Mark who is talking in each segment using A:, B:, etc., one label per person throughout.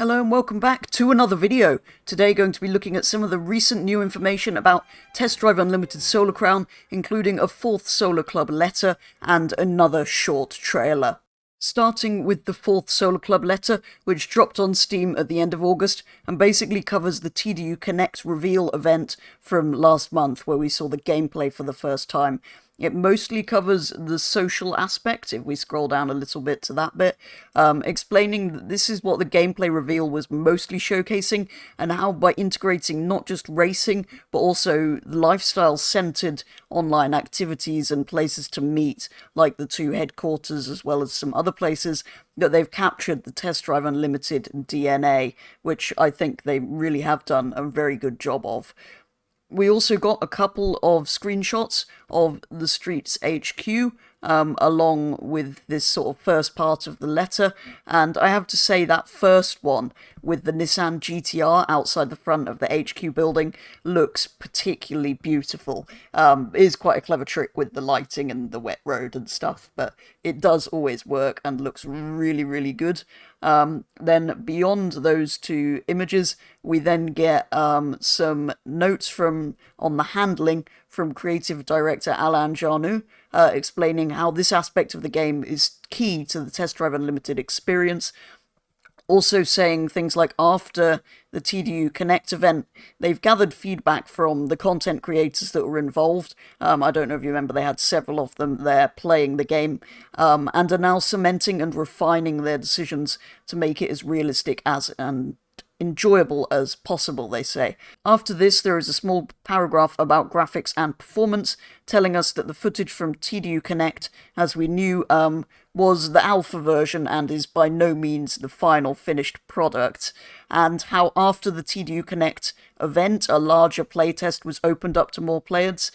A: Hello and welcome back to another video. Today going to be looking at some of the recent new information about Test Drive Unlimited Solar Crown, including a 4th Solar Club letter and another short trailer. Starting with the 4th Solar Club letter, which dropped on Steam at the end of August and basically covers the TDU Connect reveal event from last month where we saw the gameplay for the first time. It mostly covers the social aspect, if we scroll down a little bit to that bit, explaining that this is what the gameplay reveal was mostly showcasing, and how by integrating not just racing, but also lifestyle-centered online activities and places to meet, like the 2 headquarters as well as some other places, that they've captured the Test Drive Unlimited DNA, which I think they really have done a very good job of. We also got a couple of screenshots of the Streets HQ, along with this sort of first part of the letter, and I have to say that first one, with the Nissan GTR outside the front of the HQ building, looks particularly beautiful. It is quite a clever trick with the lighting and the wet road and stuff, but it does always work and looks really, really good. Then beyond those 2 images, we then get some notes on the handling from creative director Alain Jarnou, explaining how this aspect of the game is key to the Test Drive Unlimited experience. Also saying things like after the TDU Connect event, they've gathered feedback from the content creators that were involved. I don't know if you remember, they had several of them there playing the game, and are now cementing and refining their decisions to make it as realistic and enjoyable as possible, they say. After this, there is a small paragraph about graphics and performance, telling us that the footage from TDU Connect, as we knew, was the alpha version and is by no means the final finished product, and how after the TDU Connect event, a larger playtest was opened up to more players,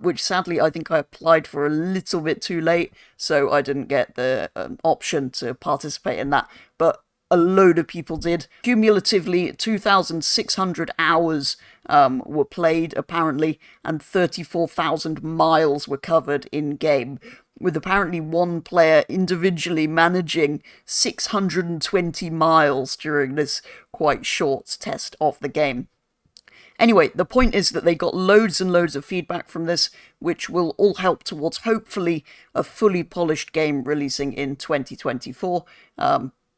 A: which sadly I think I applied for a little bit too late, so I didn't get the option to participate in that, but a load of people did. Cumulatively, 2,600 hours were played, apparently, and 34,000 miles were covered in-game, with apparently one player individually managing 620 miles during this quite short test of the game. Anyway, the point is that they got loads and loads of feedback from this, which will all help towards, hopefully, a fully polished game releasing in 2024.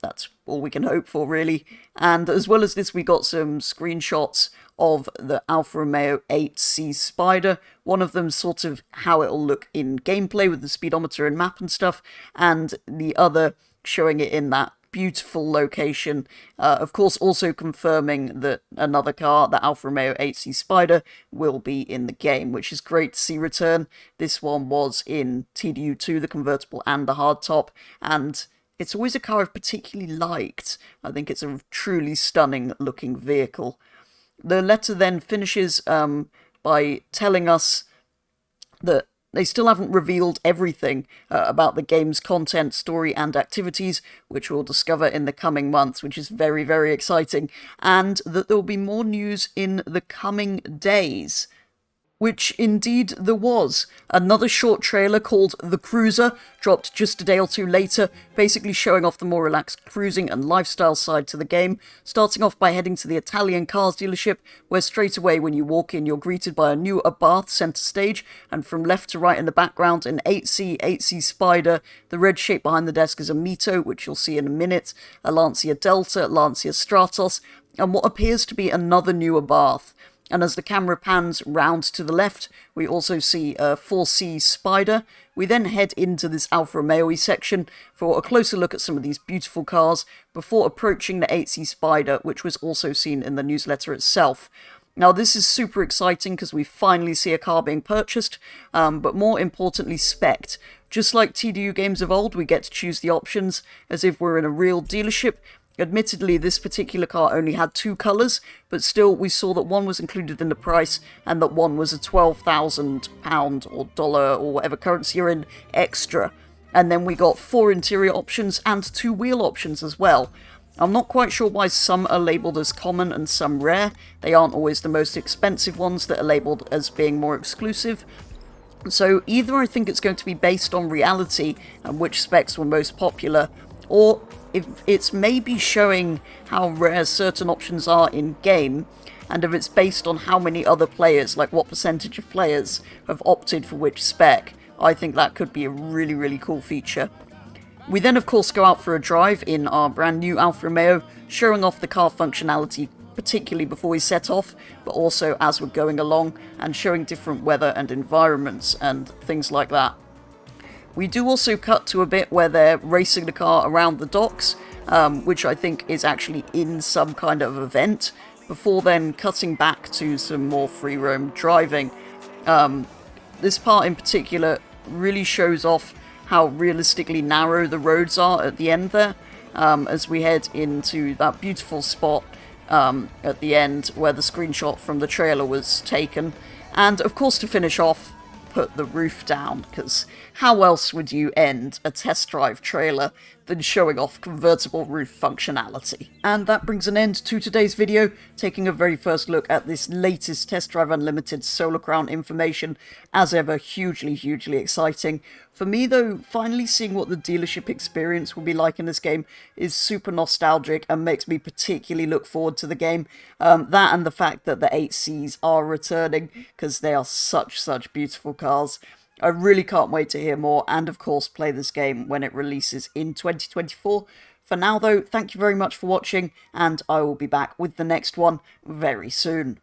A: That's all we can hope for, really. And as well as this, we got some screenshots of the Alfa Romeo 8C Spider. One of them sort of how it'll look in gameplay with the speedometer and map and stuff, and the other showing it in that beautiful location. Of course, also confirming that another car, the Alfa Romeo 8C Spider, will be in the game, which is great to see return. This one was in TDU 2, the convertible and the hardtop, and it's always a car I've particularly liked. I think it's a truly stunning looking vehicle. The letter then finishes by telling us that they still haven't revealed everything about the game's content, story, and activities, which we'll discover in the coming months, which is very, very exciting, and that there will be more news in the coming days. Which indeed there was. Another short trailer called The Cruiser dropped just a day or 2 later, basically showing off the more relaxed cruising and lifestyle side to the game, starting off by heading to the Italian cars dealership, where straight away when you walk in you're greeted by a new Abarth centre stage, and from left to right in the background an 8C Spider. The red shape behind the desk is a Mito, which you'll see in a minute, a Lancia Delta, Lancia Stratos, and what appears to be another new Abarth. And as the camera pans round to the left, we also see a 4C Spider. We then head into this Alfa Romeo section for a closer look at some of these beautiful cars before approaching the 8C Spider, which was also seen in the newsletter itself. Now, this is super exciting because we finally see a car being purchased, but more importantly, spec'd. Just like TDU games of old, we get to choose the options as if we're in a real dealership. Admittedly, this particular car only had 2 colours, but still we saw that one was included in the price and that one was a £12,000 or dollar or whatever currency you're in extra. And then we got 4 interior options and 2 wheel options as well. I'm not quite sure why some are labelled as common and some rare. They aren't always the most expensive ones that are labelled as being more exclusive. So either I think it's going to be based on reality and which specs were most popular, or if it's maybe showing how rare certain options are in-game, and if it's based on how many other players, like what percentage of players, have opted for which spec, I think that could be a really, really cool feature. We then of course go out for a drive in our brand new Alfa Romeo, showing off the car functionality particularly before we set off, but also as we're going along, and showing different weather and environments and things like that. We do also cut to a bit where they're racing the car around the docks, which I think is actually in some kind of event, before then cutting back to some more free roam driving. This part in particular really shows off how realistically narrow the roads are at the end there, as we head into that beautiful spot at the end where the screenshot from the trailer was taken. And of course, to finish off, put the roof down, because how else would you end a test drive trailer than showing off convertible roof functionality? And that brings an end to today's video, taking a very first look at this latest Test Drive Unlimited Solar Crown information. As ever, hugely, hugely exciting. For me though, finally seeing what the dealership experience will be like in this game is super nostalgic and makes me particularly look forward to the game. That and the fact that the 8Cs are returning, because they are such beautiful cars. I really can't wait to hear more, and of course play this game when it releases in 2024. For now though, thank you very much for watching, and I will be back with the next one very soon.